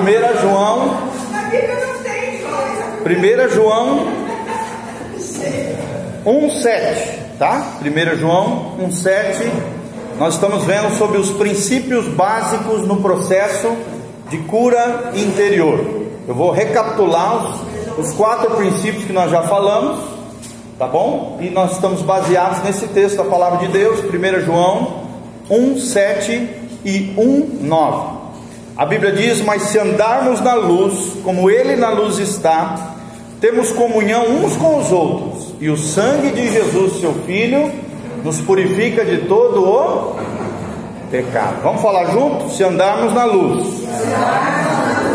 1 João 1,7, tá? 1 João 1,7. Nós estamos vendo sobre os princípios básicos no processo de cura interior. Eu vou recapitular os 4 princípios que nós já falamos, tá bom? E nós estamos baseados nesse texto da palavra de Deus, 1 João 1,7 e 1,9. A Bíblia diz: mas se andarmos na luz, como Ele na luz está, temos comunhão uns com os outros, e o sangue de Jesus, seu Filho, nos purifica de todo o pecado. Vamos falar junto? Se andarmos na luz,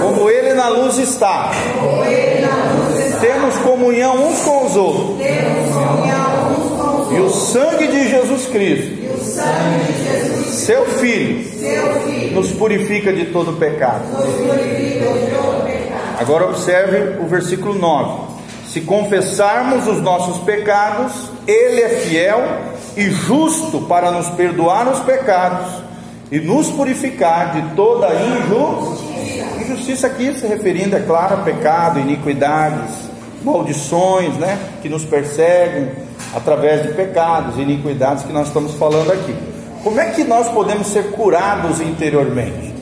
como Ele na luz está, temos comunhão uns com os outros, e o sangue de Jesus Cristo, seu Filho, nos purifica de todo o pecado. Agora observe o versículo 9: se confessarmos os nossos pecados, Ele é fiel e justo para nos perdoar os pecados e nos purificar de toda injustiça. Aqui se referindo, é claro, a pecado, iniquidades, maldições, né, que nos perseguem através de pecados e iniquidades que nós estamos falando aqui. Como é que nós podemos ser curados interiormente?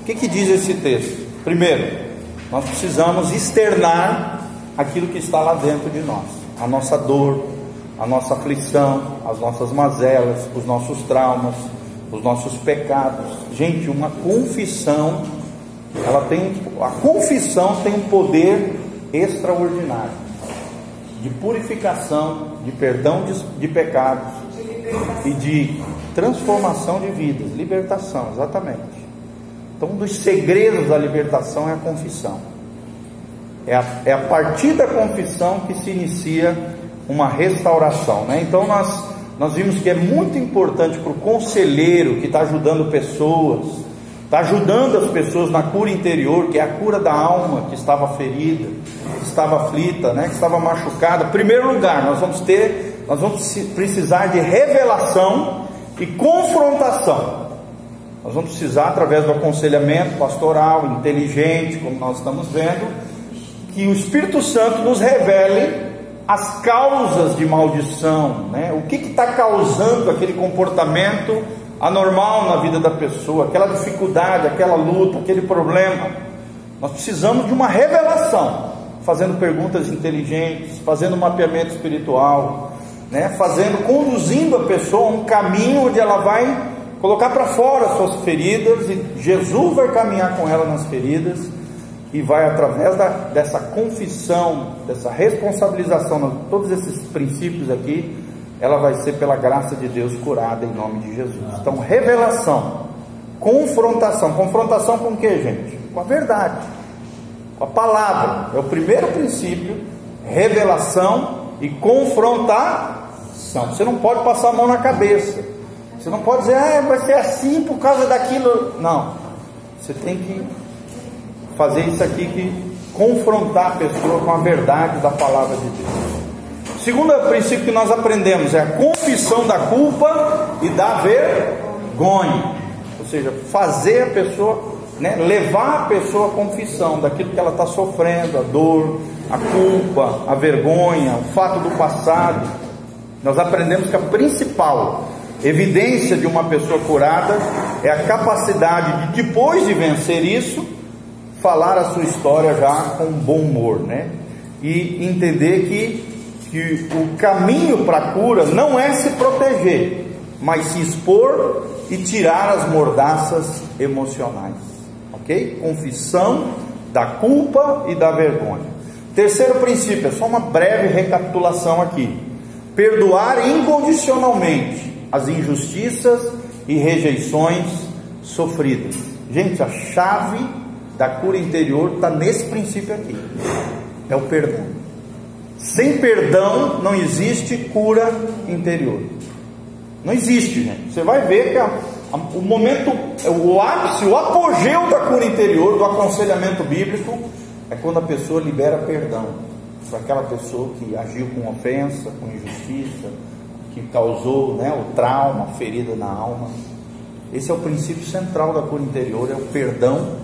O que diz esse texto? Primeiro, nós precisamos externar aquilo que está lá dentro de nós, a nossa dor, a nossa aflição, as nossas mazelas, os nossos traumas, os nossos pecados. Gente, uma confissão, a confissão tem um poder extraordinário de purificação, de perdão de pecados e de transformação de vidas, libertação, exatamente. Então, um dos segredos da libertação é a confissão. É a partir da confissão que se inicia uma restauração, né? Então nós vimos que é muito importante para o conselheiro que está ajudando pessoas, está ajudando as pessoas na cura interior, que é a cura da alma que estava ferida, que estava aflita, né? Que estava machucada. Em primeiro lugar, nós vamos precisar de revelação e confrontação. Nós vamos precisar, através do aconselhamento pastoral, inteligente, como nós estamos vendo, que o Espírito Santo nos revele as causas de maldição, né? O que está causando aquele comportamento anormal na vida da pessoa, aquela dificuldade, aquela luta, aquele problema. Nós precisamos de uma revelação, fazendo perguntas inteligentes, fazendo um mapeamento espiritual, né? Conduzindo a pessoa a um caminho onde ela vai colocar para fora as suas feridas, e Jesus vai caminhar com ela nas feridas, e vai, através dessa confissão, dessa responsabilização, todos esses princípios aqui, ela vai ser, pela graça de Deus, curada em nome de Jesus. Então, revelação, confrontação. Confrontação com o que, gente? Com a verdade, com a palavra. É o primeiro princípio: revelação e confrontação. Você não pode passar a mão na cabeça. Você não pode dizer, vai ser assim por causa daquilo. Não, você tem que fazer isso aqui, que confrontar a pessoa com a verdade da palavra de Deus. O segundo princípio que nós aprendemos é a confissão da culpa e da vergonha. Ou seja, fazer a pessoa, né, levar a pessoa à confissão daquilo que ela está sofrendo, a dor, a culpa, a vergonha, o fato do passado. Nós aprendemos que a principal evidência de uma pessoa curada é a capacidade de, depois de vencer isso, falar a sua história já com bom humor, né? E entender que o caminho para a cura não é se proteger, mas se expor e tirar as mordaças emocionais, ok? Confissão da culpa e da vergonha. Terceiro princípio, é só uma breve recapitulação aqui: perdoar incondicionalmente as injustiças e rejeições sofridas. Gente, a chave da cura interior está nesse princípio aqui: é o perdão. Sem perdão não existe cura interior. Não existe, gente. Você vai ver que o momento, o ápice, o apogeu da cura interior, do aconselhamento bíblico, é quando a pessoa libera perdão para aquela pessoa que agiu com ofensa, com injustiça, que causou, né, o trauma, a ferida na alma. Esse é o princípio central da cura interior, é o perdão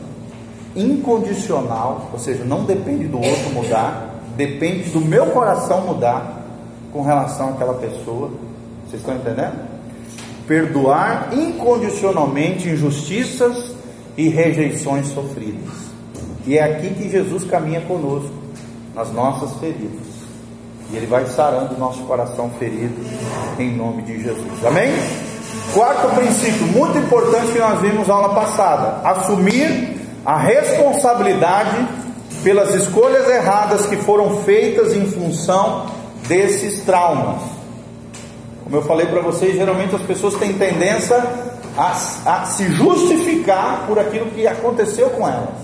incondicional, ou seja, não depende do outro mudar, depende do meu coração mudar com relação àquela pessoa. Vocês estão entendendo? Perdoar incondicionalmente injustiças e rejeições sofridas. E é aqui que Jesus caminha conosco, nas nossas feridas, e Ele vai sarando o nosso coração ferido em nome de Jesus. Amém? Quarto princípio muito importante que nós vimos na aula passada: assumir a responsabilidade pelas escolhas erradas que foram feitas em função desses traumas. Como eu falei para vocês, geralmente as pessoas têm tendência a se justificar por aquilo que aconteceu com elas.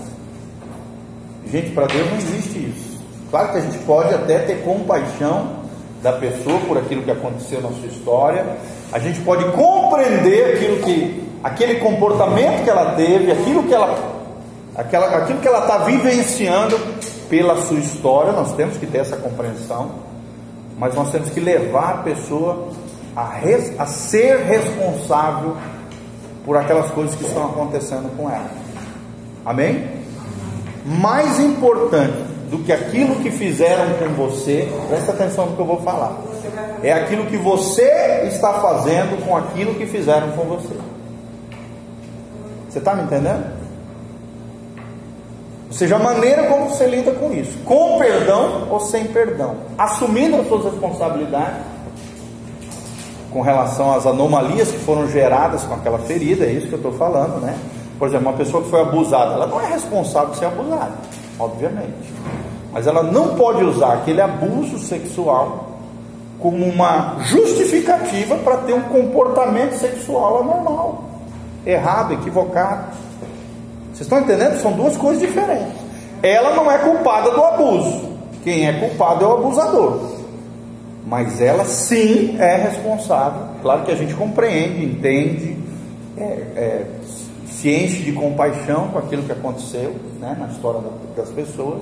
Gente, para Deus não existe isso. Claro que a gente pode até ter compaixão da pessoa por aquilo que aconteceu na sua história, a gente pode compreender aquele comportamento que ela teve, aquilo que ela está vivenciando pela sua história. Nós temos que ter essa compreensão, mas nós temos que levar a pessoa a ser responsável por aquelas coisas que estão acontecendo com ela. Amém? Mais importante do que aquilo que fizeram com você, presta atenção no que eu vou falar, é aquilo que você está fazendo com aquilo que fizeram com você. Você está me entendendo? Ou seja, a maneira como você lida com isso, com perdão ou sem perdão, assumindo as suas responsabilidades com relação às anomalias que foram geradas com aquela ferida. É isso que eu estou falando, né? Por exemplo, uma pessoa que foi abusada, ela não é responsável por ser abusada, obviamente, mas ela não pode usar aquele abuso sexual como uma justificativa para ter um comportamento sexual anormal, errado, equivocado. Vocês estão entendendo? São duas coisas diferentes. Ela não é culpada do abuso, quem é culpado é o abusador, mas ela sim é responsável. Claro que a gente compreende, entende, se enche de compaixão com aquilo que aconteceu, né, na história das pessoas,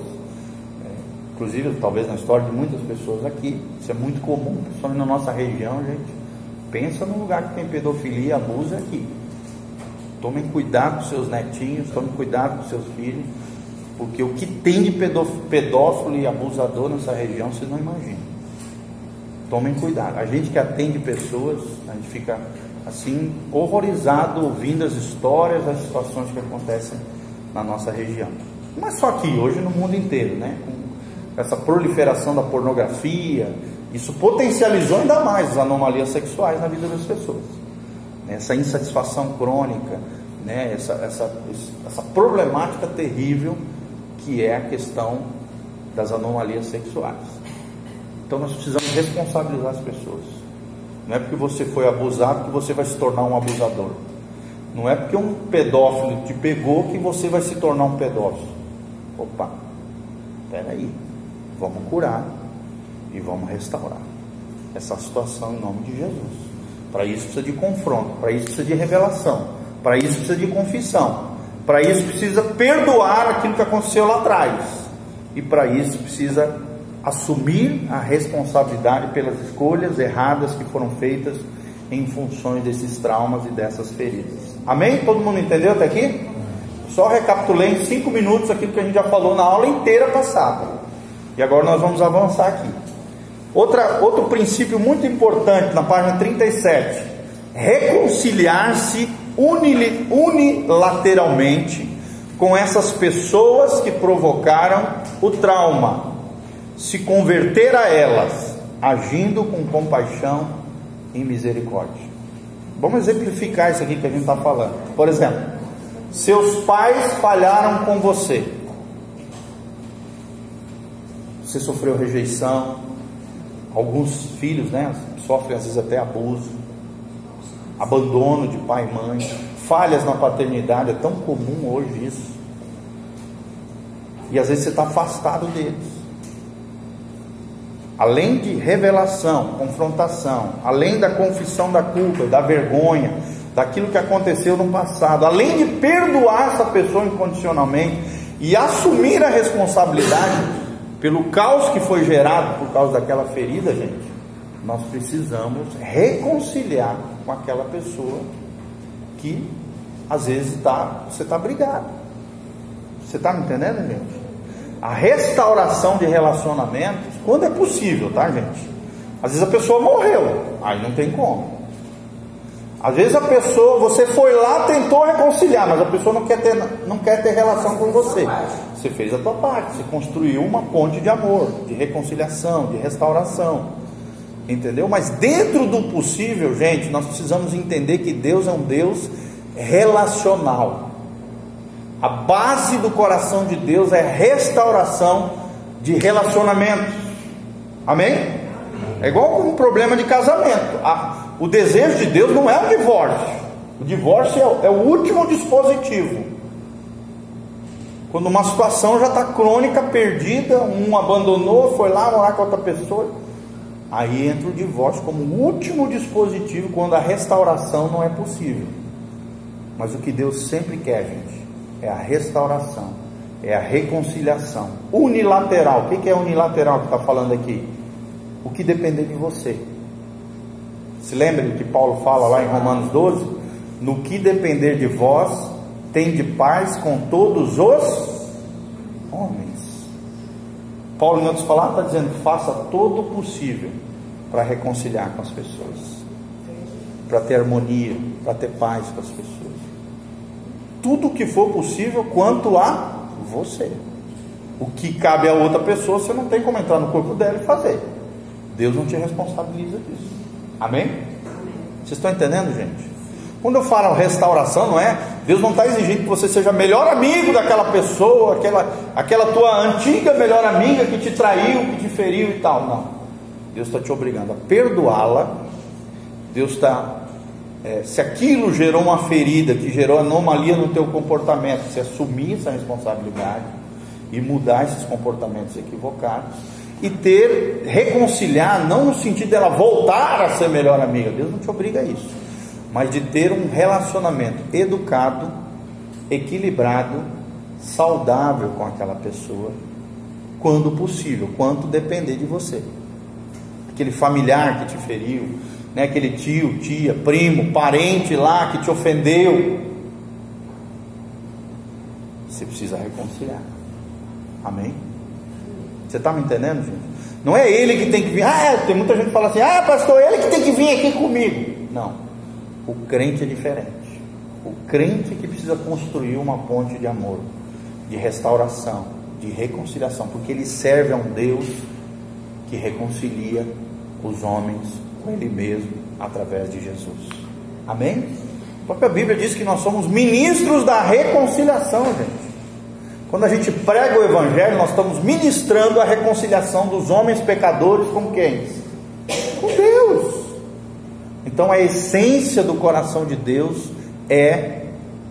inclusive talvez na história de muitas pessoas aqui. Isso é muito comum, principalmente na nossa região, gente. Pensa num lugar que tem pedofilia, abuso, é aqui. Tomem cuidado com seus netinhos, tomem cuidado com seus filhos, porque o que tem de pedófilo e abusador nessa região, vocês não imaginam. Tomem cuidado. A gente que atende pessoas, a gente fica assim horrorizado ouvindo as histórias, as situações que acontecem na nossa região. Não é só aqui, hoje no mundo inteiro, né? Com essa proliferação da pornografia, isso potencializou ainda mais as anomalias sexuais na vida das pessoas. Essa insatisfação crônica, né? Essa problemática terrível que é a questão das anomalias sexuais. Então nós precisamos responsabilizar as pessoas. Não é porque você foi abusado que você vai se tornar um abusador. Não é porque um pedófilo te pegou que você vai se tornar um pedófilo. Opa, espera aí, vamos curar e vamos restaurar essa situação em nome de Jesus. Para isso precisa de confronto, para isso precisa de revelação, para isso precisa de confissão, para isso precisa perdoar aquilo que aconteceu lá atrás, e para isso precisa assumir a responsabilidade pelas escolhas erradas que foram feitas em funções desses traumas e dessas feridas. Amém? Todo mundo entendeu até aqui? Só recapitulei em 5 minutos aquilo que a gente já falou na aula inteira passada, e agora nós vamos avançar aqui. Outro princípio muito importante na página 37: reconciliar-se unilateralmente com essas pessoas que provocaram o trauma, se converter a elas, agindo com compaixão e misericórdia. Vamos exemplificar isso aqui que a gente está falando. Por exemplo, seus pais falharam com você, você sofreu rejeição. Alguns filhos, né, sofrem às vezes até abuso, abandono de pai e mãe, falhas na paternidade. É tão comum hoje isso. E às vezes você está afastado deles. Além de revelação, confrontação, além da confissão da culpa, da vergonha, daquilo que aconteceu no passado, além de perdoar essa pessoa incondicionalmente e assumir a responsabilidade pelo caos que foi gerado por causa daquela ferida, gente, nós precisamos reconciliar com aquela pessoa que às vezes você está brigado, Você está me entendendo, gente? A restauração de relacionamentos, quando é possível, tá, gente? Às vezes a pessoa morreu, aí não tem como. Às vezes a pessoa, você foi lá, tentou reconciliar, mas a pessoa não quer ter relação com você. Você fez a tua parte, você construiu uma ponte de amor, de reconciliação, de restauração. Entendeu? Mas dentro do possível, gente, nós precisamos entender que Deus é um Deus relacional. A base do coração de Deus é restauração de relacionamentos. Amém? É igual um problema de casamento. O desejo de Deus não é o divórcio. O divórcio é o último dispositivo. Quando uma situação já está crônica, perdida, um abandonou, foi lá morar com outra pessoa, aí entra o divórcio como último dispositivo, quando a restauração não é possível. Mas o que Deus sempre quer, gente, é a restauração, é a reconciliação unilateral. O que é unilateral que está falando aqui? O que depender de você. Se lembra do que Paulo fala lá em Romanos 12? No que depender de vós, tende paz com todos os homens. Paulo, em outras palavras, está dizendo: faça todo o possível para reconciliar com as pessoas, para ter harmonia, para ter paz com as pessoas. Tudo o que for possível quanto a você. O que cabe a outra pessoa, você não tem como entrar no corpo dela e fazer. Deus não te responsabiliza disso. Amém? Vocês estão entendendo, gente? Quando eu falo restauração, não é? Deus não está exigindo que você seja melhor amigo daquela pessoa, aquela tua antiga melhor amiga que te traiu, que te feriu e tal. Não. Deus está te obrigando a perdoá-la. Deus está... se aquilo gerou uma ferida, que gerou anomalia no teu comportamento, você assumir essa responsabilidade e mudar esses comportamentos equivocados e reconciliar, não no sentido dela voltar a ser melhor amiga. Deus não te obriga a isso, mas de ter um relacionamento educado, equilibrado, saudável com aquela pessoa, quando possível, quanto depender de você. Aquele familiar que te feriu, né? Aquele tio, tia, primo, parente lá que te ofendeu, você precisa reconciliar. Amém? Você está me entendendo, gente? Não é ele que tem que vir. Tem muita gente que fala assim: pastor, ele que tem que vir aqui comigo. Não, o crente é diferente. O crente que precisa construir uma ponte de amor, de restauração, de reconciliação, porque ele serve a um Deus que reconcilia os homens com Ele mesmo através de Jesus. Amém? A própria Bíblia diz que nós somos ministros da reconciliação, gente. Quando a gente prega o Evangelho, nós estamos ministrando a reconciliação dos homens pecadores com quem? Com Deus. Então a essência do coração de Deus é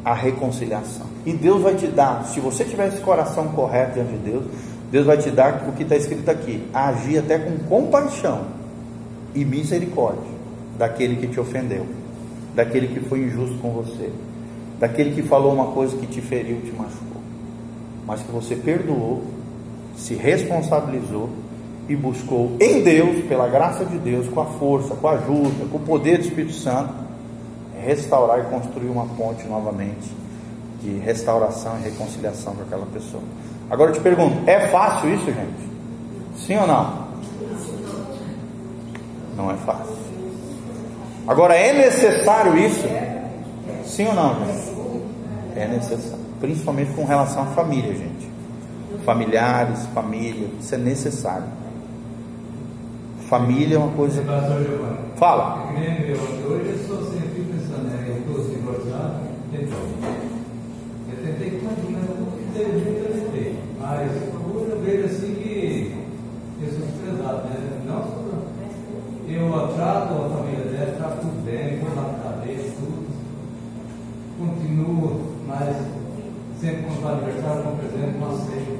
a reconciliação. E Deus vai te dar, se você tiver esse coração correto diante de Deus, Deus vai te dar o que está escrito aqui: agir até com compaixão e misericórdia daquele que te ofendeu, daquele que foi injusto com você, daquele que falou uma coisa que te feriu, te machucou, mas que você perdoou, se responsabilizou e buscou em Deus, pela graça de Deus, com a força, com a ajuda, com o poder do Espírito Santo, restaurar e construir uma ponte novamente de restauração e reconciliação com aquela pessoa. Agora eu te pergunto: é fácil isso, gente? Sim ou não? Não é fácil. Agora, é necessário isso? Sim ou não, gente? É necessário. Principalmente com relação à família, gente. Familiares, família, isso é necessário. Família é uma coisa... Fala. Hoje eu estou sempre pensando, eu estou divorciado, eu tentei com mas eu não tentei. Mas hoje eu vejo assim que eu sou desprezado, né? Não, eu trato a família dela, trato tudo bem, vou lá na cabeça, tudo. Continuo, mas sempre quando vai aniversário, com presente, não aceito.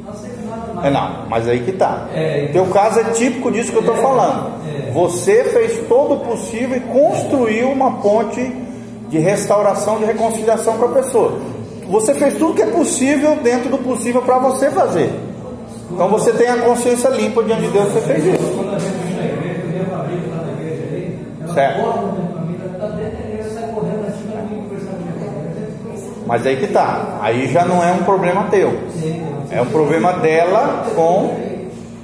Não aceito nada mais. Não, mas aí que tá. Teu caso é típico disso que eu estou falando. Você fez todo o possível e construiu uma ponte de restauração, de reconciliação com a pessoa. Você fez tudo que é possível dentro do possível para você fazer. Então você tem a consciência limpa diante de Deus que você fez isso. Quando a gente vem na igreja, minha família está na igreja aí, ela certo. corre na minha família, está dentro da igreja, sai correndo, assim, para mim, conversar com minha família. Mas aí que tá, aí já não é um problema teu, é um problema dela com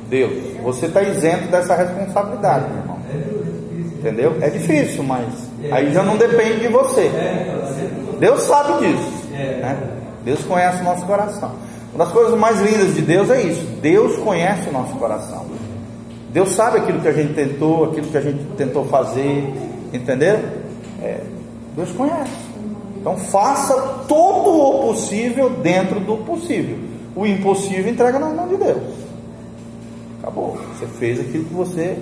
Deus. Você está isento dessa responsabilidade, meu irmão. Entendeu? É difícil, mas aí já não depende de você. Deus sabe disso, né? Deus conhece o nosso coração. Uma das coisas mais lindas de Deus é isso: Deus conhece o nosso coração. Deus sabe aquilo que a gente tentou, aquilo que a gente tentou fazer, entendeu? Deus conhece. Então faça todo o possível dentro do possível. O impossível entrega na mão de Deus. Acabou. Você fez aquilo que você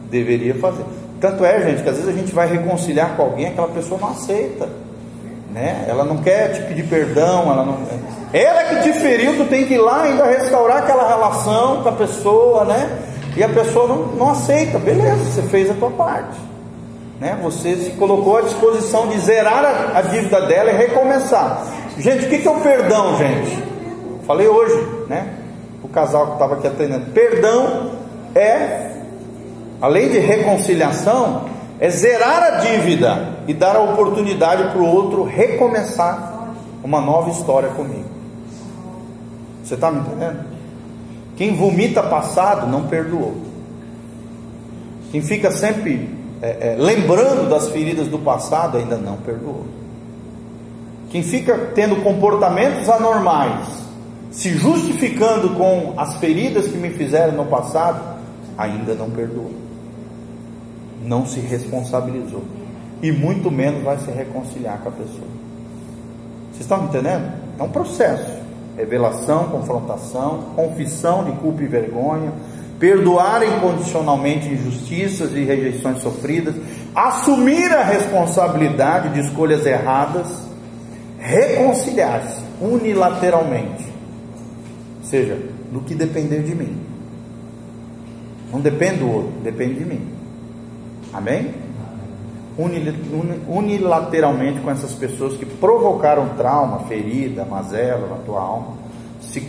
deveria fazer. Tanto é, gente, que às vezes a gente vai reconciliar com alguém, aquela pessoa não aceita, né? Ela não quer te pedir perdão, ela que te feriu, tu tem que ir lá ainda restaurar aquela relação com a pessoa, né? E a pessoa não aceita. Beleza, você fez a tua parte, né? Você se colocou à disposição de zerar a dívida dela e recomeçar. Gente, o que é o perdão, gente? Falei hoje, né? O casal que estava aqui atendendo. Perdão além de reconciliação, é zerar a dívida e dar a oportunidade para o outro recomeçar uma nova história comigo. Você está me entendendo? Quem vomita passado não perdoou. Quem fica sempre lembrando das feridas do passado ainda não perdoou. Quem fica tendo comportamentos anormais, se justificando com as feridas que me fizeram no passado, ainda não perdoou, não se responsabilizou, e muito menos vai se reconciliar com a pessoa. Vocês estão me entendendo? É um processo: revelação, confrontação, confissão de culpa e vergonha, perdoar incondicionalmente injustiças e rejeições sofridas, assumir a responsabilidade de escolhas erradas, reconciliar-se unilateralmente, ou seja, do que depender de mim. Não depende do outro, depende de mim. Amém? Unilateralmente com essas pessoas que provocaram trauma, ferida, mazela na tua alma, se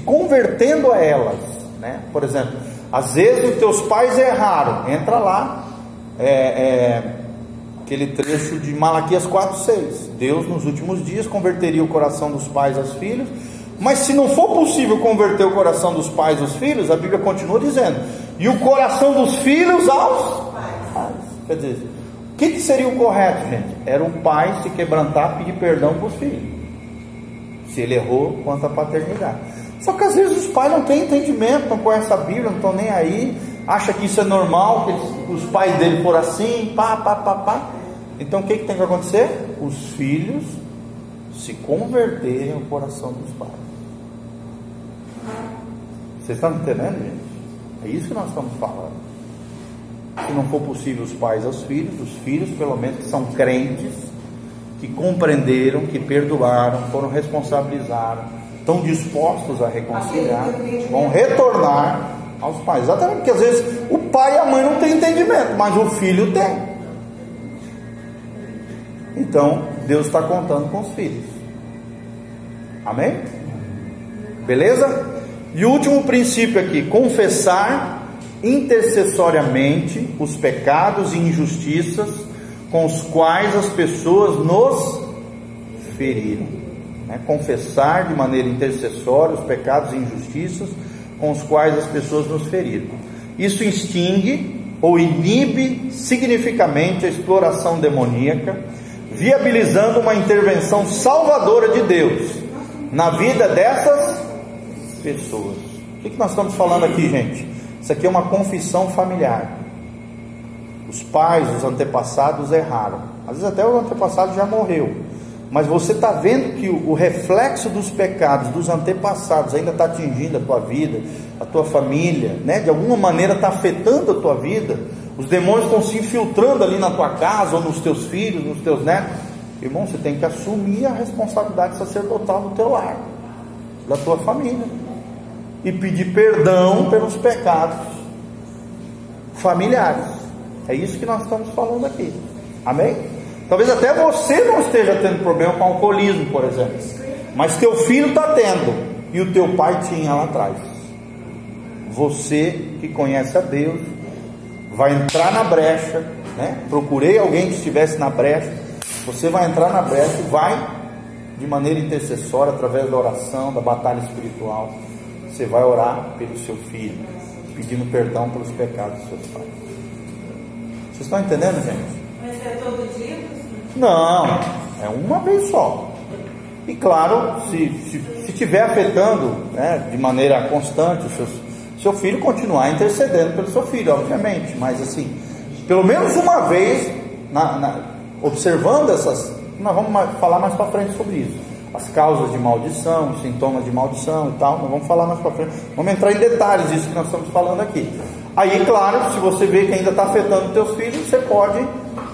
convertendo a elas, né? Por exemplo, às vezes os teus pais erraram. Entra lá, aquele trecho de Malaquias 4:6. Deus nos últimos dias converteria o coração dos pais aos filhos. Mas se não for possível converter o coração dos pais aos filhos, a Bíblia continua dizendo, e o coração dos filhos aos pais. Quer dizer, o que seria o correto, gente? Era um pai se quebrantar, pedir perdão para os filhos, se ele errou quanto à paternidade. Só que às vezes os pais não têm entendimento, não conhecem a Bíblia, não estão nem aí, acham que isso é normal, que os pais dele foram assim, pá. Então o que tem que acontecer? Os filhos se converterem ao coração dos pais. Vocês estão entendendo, gente? É isso que nós estamos falando. Se não for possível os pais aos filhos, os filhos pelo menos que são crentes, que compreenderam, que perdoaram, foram responsabilizados, estão dispostos a reconciliar, vão retornar aos pais. Exatamente, porque às vezes o pai e a mãe não têm entendimento, mas o filho tem. Então Deus está contando com os filhos. Amém? Beleza? E o último princípio aqui: confessar intercessoriamente os pecados e injustiças com os quais as pessoas nos feriram, né? Confessar de maneira intercessória os pecados e injustiças com os quais as pessoas nos feriram. Isso extingue ou inibe significativamente a exploração demoníaca, viabilizando uma intervenção salvadora de Deus na vida dessas pessoas. O que nós estamos falando aqui, gente? Isso aqui é uma confissão familiar. Os pais, os antepassados erraram. Às vezes até o antepassado já morreu, mas você está vendo que o reflexo dos pecados dos antepassados ainda está atingindo a tua vida, a tua família, né? De alguma maneira está afetando a tua vida. Os demônios estão se infiltrando ali na tua casa, ou nos teus filhos, nos teus netos. Irmão, você tem que assumir a responsabilidade sacerdotal do teu lar, da tua família, e pedir perdão pelos pecados familiares. É isso que nós estamos falando aqui. Amém? Talvez até você não esteja tendo problema com alcoolismo, por exemplo, mas teu filho está tendo, e o teu pai tinha lá atrás. Você que conhece a Deus vai entrar na brecha, né? Procurei alguém que estivesse na brecha. Você vai entrar na brecha e vai de maneira intercessória, através da oração, da batalha espiritual, você vai orar pelo seu filho, pedindo perdão pelos pecados dos seus pais. Vocês estão entendendo, gente? Mas é todo dia? Não, é uma vez só. E claro, se estiver afetando, né, de maneira constante seu filho, continuar intercedendo pelo seu filho, obviamente. Mas assim, pelo menos uma vez, observando essas, nós vamos falar mais para frente sobre isso. As causas de maldição, os sintomas de maldição e tal, nós vamos falar mais para frente. Vamos entrar em detalhes disso que nós estamos falando aqui. Aí, claro, se você vê que ainda está afetando os teus filhos, você pode,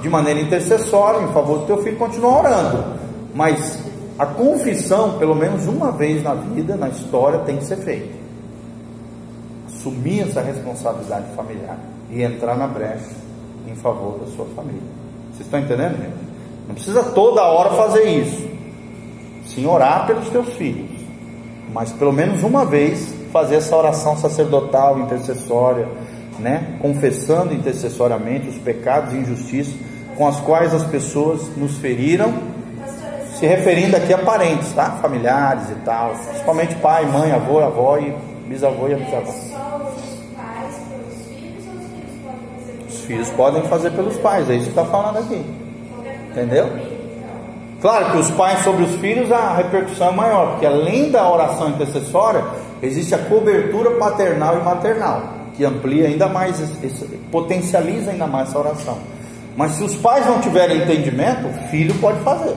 de maneira intercessória, em favor do teu filho, continuar orando. Mas a confissão, pelo menos uma vez na vida, na história, tem que ser feita. Assumir essa responsabilidade familiar e entrar na brecha em favor da sua família. Vocês estão entendendo, gente? Não precisa toda hora fazer isso. Sim, orar pelos teus filhos, mas pelo menos uma vez fazer essa oração sacerdotal, intercessória, né? Confessando intercessoriamente os pecados e injustiças com as quais as pessoas nos feriram, se referindo aqui a parentes, tá? Familiares e tal, principalmente pai, mãe, avó e bisavô e bisavó. Os filhos podem fazer pelos pais, é isso que está falando aqui, entendeu? Claro que os pais sobre os filhos, a repercussão é maior, porque além da oração intercessória, existe a cobertura paternal e maternal, que amplia ainda mais, potencializa ainda mais essa oração. Mas se os pais não tiverem entendimento, o filho pode fazer,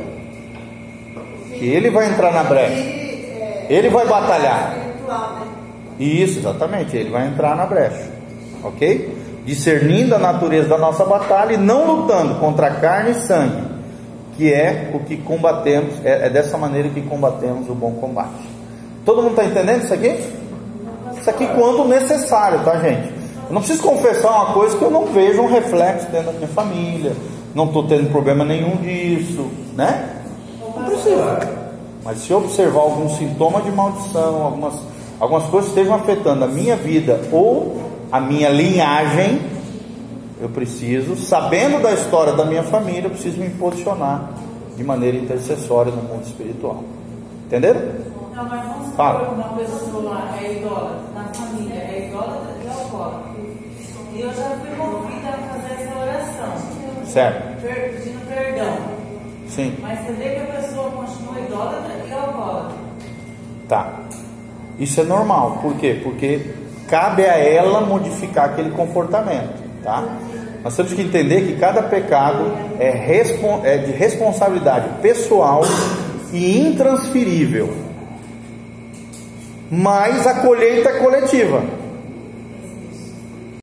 que ele vai entrar na brecha, ele vai batalhar. Isso, exatamente, ele vai entrar na brecha, ok? Discernindo a natureza da nossa batalha e não lutando contra carne e sangue, que é o que combatemos, é dessa maneira que combatemos o bom combate. Todo mundo está entendendo isso aqui? Isso aqui quando necessário, tá, gente? Eu não preciso confessar uma coisa que eu não vejo um reflexo dentro da minha família, não estou tendo problema nenhum disso, né? Não precisa. Mas se eu observar algum sintoma de maldição, algumas coisas que estejam afetando a minha vida ou a minha linhagem, eu preciso, sabendo da história da minha família, eu preciso me posicionar de maneira intercessória no mundo espiritual. Entenderam? Não, mas vamos supor uma pessoa é idólatra, na família é idólatra e alcoólatra. E eu já fui convidada a fazer essa oração. Certo. Pedindo perdão. Sim. Mas você vê que a pessoa continua idólatra e alcoólatra. Tá. Isso é normal. Por quê? Porque cabe a ela modificar aquele comportamento. Tá? Nós temos que entender que cada pecado é de responsabilidade pessoal e intransferível, mas a colheita é coletiva.